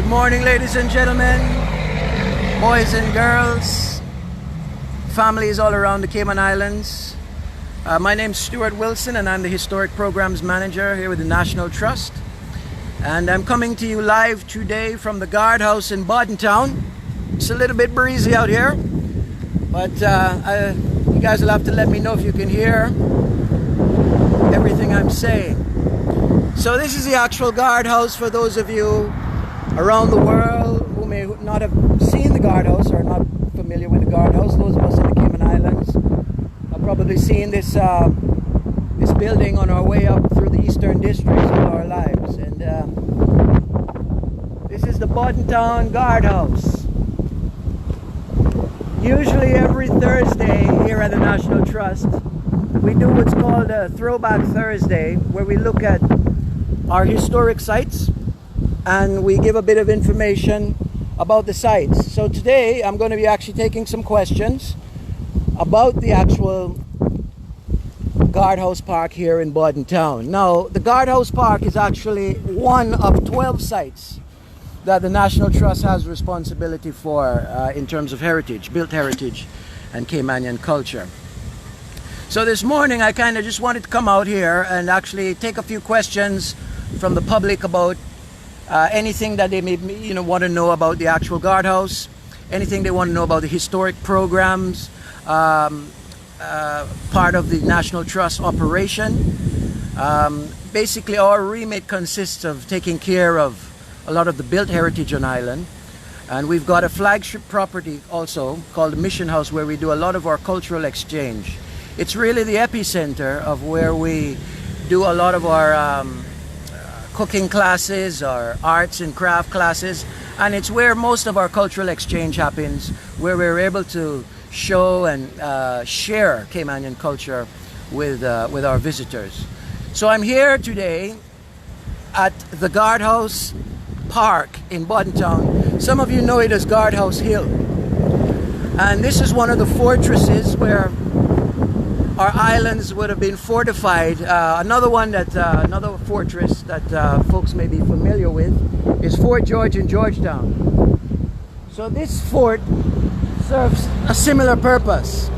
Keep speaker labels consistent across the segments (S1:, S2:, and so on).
S1: Good morning, ladies and gentlemen, boys and girls, families all around the Cayman Islands. My name's Stuart Wilson and I'm the Historic Programs Manager here with the National Trust. And I'm coming to you live today from the Guardhouse in Bodden town. It's a little bit breezy out here, but you guys will have to let me know if you can hear everything I'm saying. So this is the actual Guardhouse for those of you around the world who may not have seen the Guardhouse or not familiar with the Guardhouse. Those of us in the Cayman Islands have probably seen this this building on our way up through the eastern districts all our lives. And this is the Bodden Town Guardhouse. Usually every Thursday here at the National Trust, we do what's called a Throwback Thursday, where we look at our historic sites and we give a bit of information about the sites. So today I'm going to be actually taking some questions about the actual Guardhouse Park here in Bodden town. Now, the Guardhouse Park is actually one of 12 sites that the National Trust has responsibility for in terms of heritage, built heritage and Caymanian culture. So this morning I kind of just wanted to come out here and actually take a few questions from the public about anything that they may want to know about the actual Guardhouse, anything they want to know about the historic programs, part of the National Trust operation. Basically our remit consists of taking care of a lot of the built heritage on island, and we've got a flagship property also called the Mission House where we do a lot of our cultural exchange. It's really the epicenter of where we do a lot of our cooking classes, our arts and craft classes, and it's where most of our cultural exchange happens, where we're able to show and share Caymanian culture with our visitors. So I'm here today at the Guardhouse Park in Bodden town. Some of you know it as Guardhouse Hill, and this is one of the fortresses where our islands would have been fortified. Another fortress that folks may be familiar with is Fort George in Georgetown. So this fort serves a similar purpose.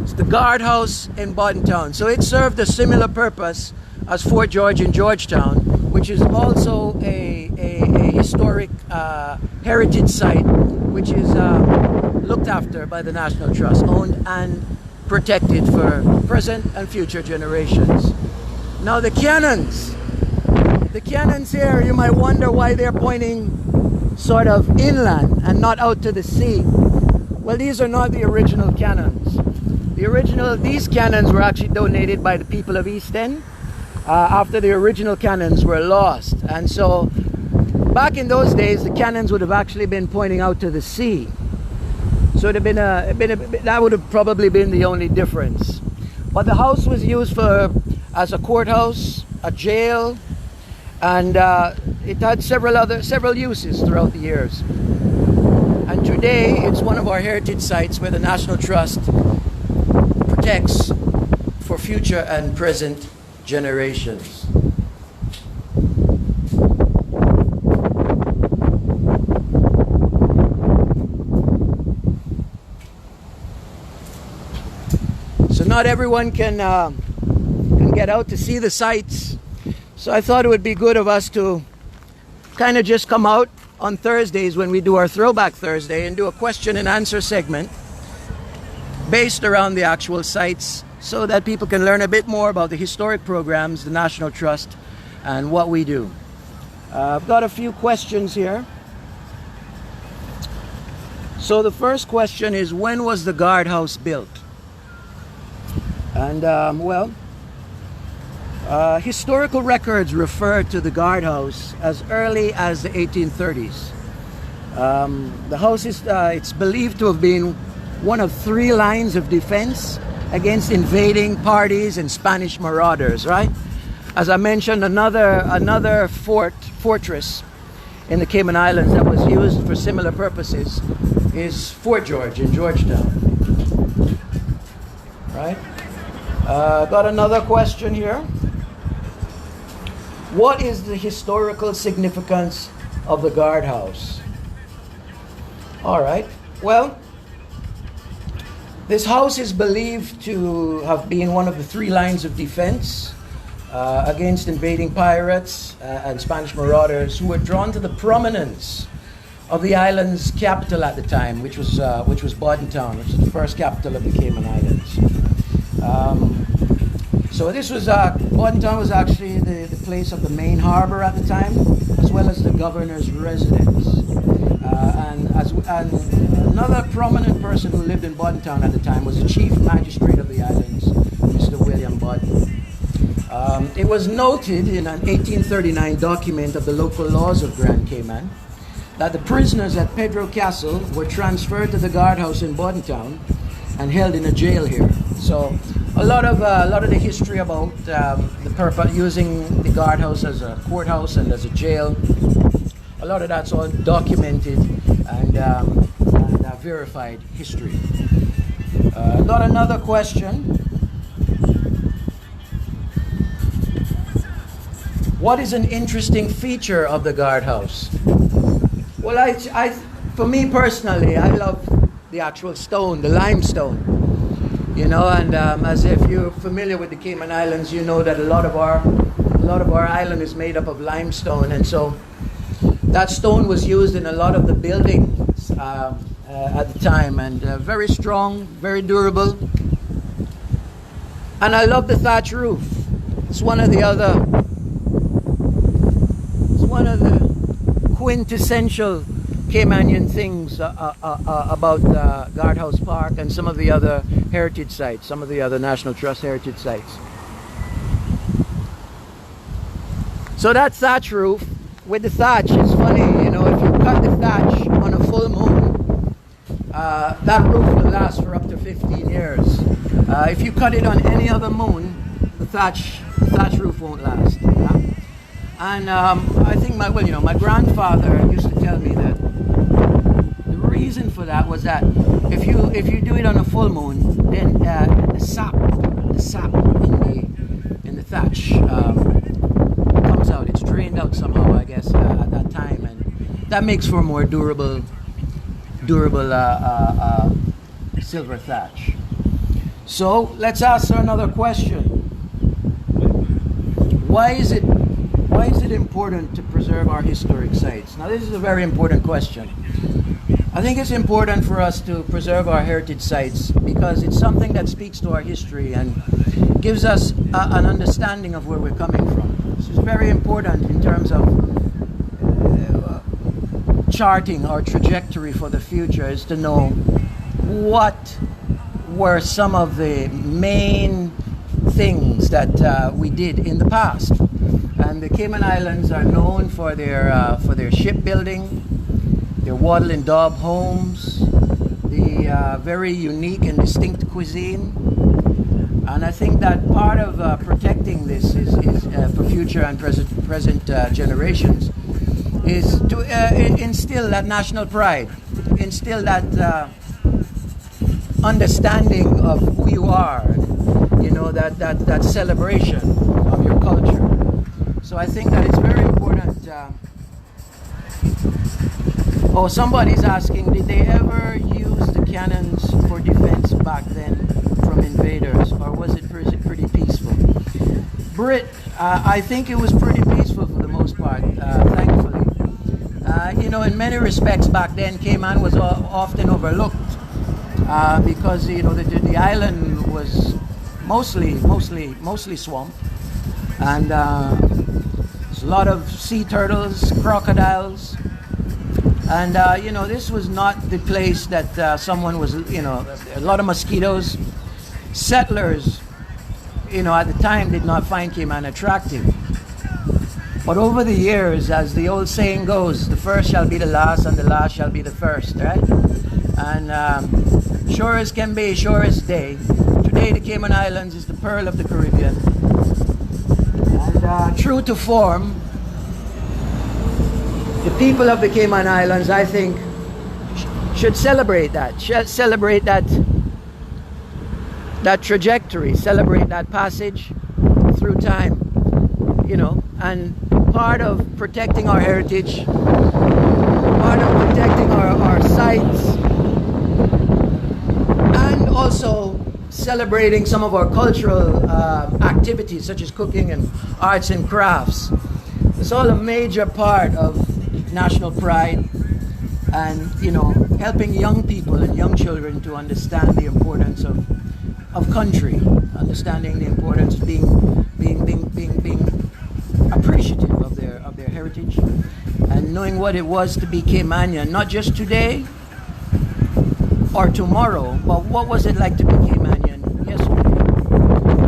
S1: It's the Guardhouse in Bodden town. So it served a similar purpose as Fort George in Georgetown, which is also a historic heritage site, which is looked after by the National Trust, owned and protected for present and future generations. Now the cannons here, you might wonder why they're pointing sort of inland and not out to the sea. Well, these are not the original cannons. These cannons were actually donated by the people of East End after the original cannons were lost. And so back in those days, the cannons would have actually been pointing out to the sea. So it'd have been that would have probably been the only difference. But the house was used as a courthouse, a jail, and it had several uses throughout the years. And today, it's one of our heritage sites where the National Trust protects for future and present generations. So not everyone can get out to see the sights. So I thought it would be good of us to kind of just come out on Thursdays when we do our Throwback Thursday and do a question and answer segment based around the actual sites, so that people can learn a bit more about the historic programs, the National Trust, and what we do. I've got a few questions here. So the first question is, when was the Guardhouse built? And historical records refer to the Guardhouse as early as the 1830s. The house is it's believed to have been one of 3 lines of defense against invading parties and Spanish marauders, right? As I mentioned, another fortress in the Cayman Islands that was used for similar purposes is Fort George in Georgetown, right? Got another question here. What is the historical significance of the guardhouse? All right. Well, this house is believed to have been one of the 3 lines of defense against invading pirates and Spanish marauders who were drawn to the prominence of the island's capital at the time, which was Bodden town, which is the first capital of the Cayman Islands. So this was Bodden town was actually the place of the main harbor at the time, as well as the governor's residence. And another prominent person who lived in Bodden town at the time was the chief magistrate of the islands, Mr. William Bodden. It was noted in an 1839 document of the local laws of Grand Cayman that the prisoners at Pedro Castle were transferred to the guardhouse in Bodden town and held in a jail here. So a lot of the history about the purpose using the guardhouse as a courthouse and as a jail, a lot of that's all documented and verified history. Got another question. What is an interesting feature of the guardhouse? Well, for me personally, I love the actual stone, the limestone. You know, and as if you're familiar with the Cayman Islands, you know that a lot of our island is made up of limestone, and so that stone was used in a lot of the buildings at the time, and very strong, very durable. And I love the thatch roof. It's one of the quintessential Caymanian things about Guardhouse Park and some of the other heritage sites, some of the other National Trust heritage sites. So that thatch roof, with the thatch, it's funny, you know, if you cut the thatch on a full moon, that roof will last for up to 15 years. If you cut it on any other moon, the thatch roof won't last. Yeah? And I think my grandfather used to tell me that the reason for that was that if you do it on a full moon, then the sap in the thatch comes out. It's drained out somehow, I guess, at that time, and that makes for a more durable silver thatch. So let's ask another question. Why is it important to preserve our historic sites? Now, this is a very important question. I think it's important for us to preserve our heritage sites because it's something that speaks to our history and gives us an understanding of where we're coming from. This is very important in terms of charting our trajectory for the future, is to know what were some of the main things that we did in the past. And the Cayman Islands are known for their shipbuilding, their wattle and daub homes, the very unique and distinct cuisine. And I think that part of protecting this is for future and present generations is to instill that national pride, instill that understanding of who you are, you know, that celebration of your culture. So I think that it's very important. Somebody's asking, did they ever use the cannons for defense back then from invaders, or was it pretty peaceful? I think it was pretty peaceful for the most part, thankfully. You know, in many respects back then, Cayman was often overlooked because, you know, the island was mostly swamp, and there's a lot of sea turtles, crocodiles, and you know, this was not the place that someone was, you know, a lot of mosquitoes. Settlers, you know, at the time did not find Cayman attractive. But over the years, as the old saying goes, the first shall be the last and the last shall be the first, right? And sure as can be, sure as day, today the Cayman Islands is the pearl of the Caribbean. And true to form, the people of the Cayman Islands, I think, should celebrate that that trajectory, celebrate that passage through time, you know. And part of protecting our heritage, part of protecting our sites, and also celebrating some of our cultural activities such as cooking and arts and crafts. It's all a major part of national pride, and, you know, helping young people and young children to understand the importance of country, understanding the importance of being appreciative of their heritage, and knowing what it was to be Caymanian, not just today or tomorrow, but what was it like to be Caymanian yesterday.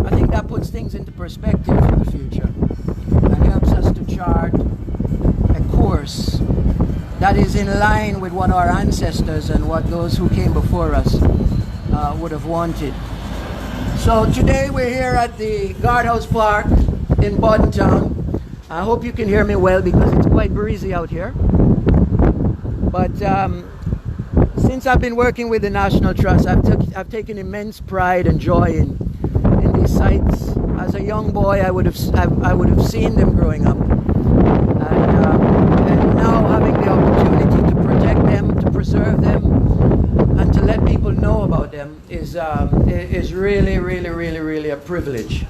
S1: I think that puts things into perspective for the future and helps us to chart a course that is in line with what our ancestors and what those who came before us would have wanted. So today we're here at the Guardhouse Park in Bodden town. I hope you can hear me well because it's quite breezy out here. But since I've been working with the National Trust, I've taken immense pride and joy in these sites. As a young boy, I would have seen them growing up, and now having the opportunity to protect them, to preserve them, and to let people know about them is really a privilege.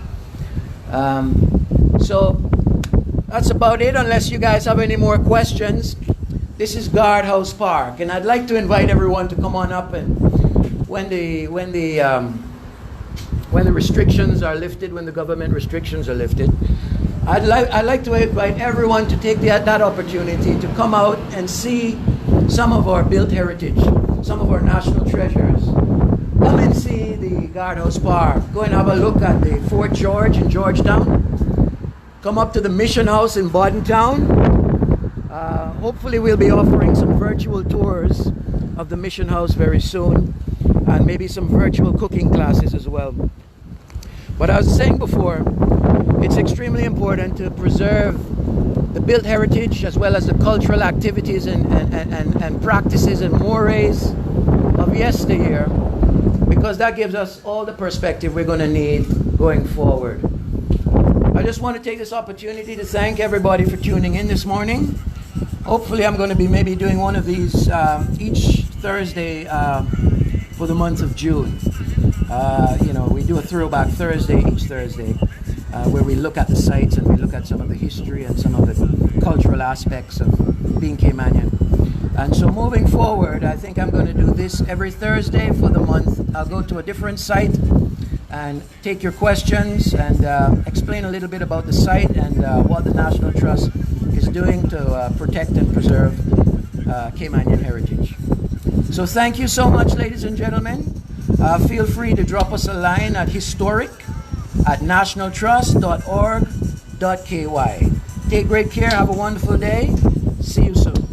S1: So that's about it, unless you guys have any more questions. This is Guardhouse Park, and I'd like to invite everyone to come on up, and when the restrictions are lifted, when the government restrictions are lifted, I'd like to invite everyone to take that opportunity to come out and see some of our built heritage, some of our national treasures. Come and see the Guardhouse Park. Go and have a look at the Fort George in Georgetown. Come up to the Mission House in Bodden town. Hopefully we'll be offering some virtual tours of the Mission House very soon, and maybe some virtual cooking classes as well. But I was saying before, it's extremely important to preserve the built heritage as well as the cultural activities and practices and mores of yesteryear, because that gives us all the perspective we're going to need going forward. I just want to take this opportunity to thank everybody for tuning in this morning. Hopefully I'm going to be maybe doing one of these each Thursday for the month of June. You know, we do a throwback Thursday each Thursday, where we look at the sites and we look at some of the history and some of the cultural aspects of being Caymanian. And so moving forward, I think I'm going to do this every Thursday for the month. I'll go to a different site and take your questions and explain a little bit about the site and what the National Trust is doing to protect and preserve Caymanian heritage. So thank you so much, ladies and gentlemen. Feel free to drop us a line at historic@nationaltrust.org.ky. Take great care. Have a wonderful day. See you soon.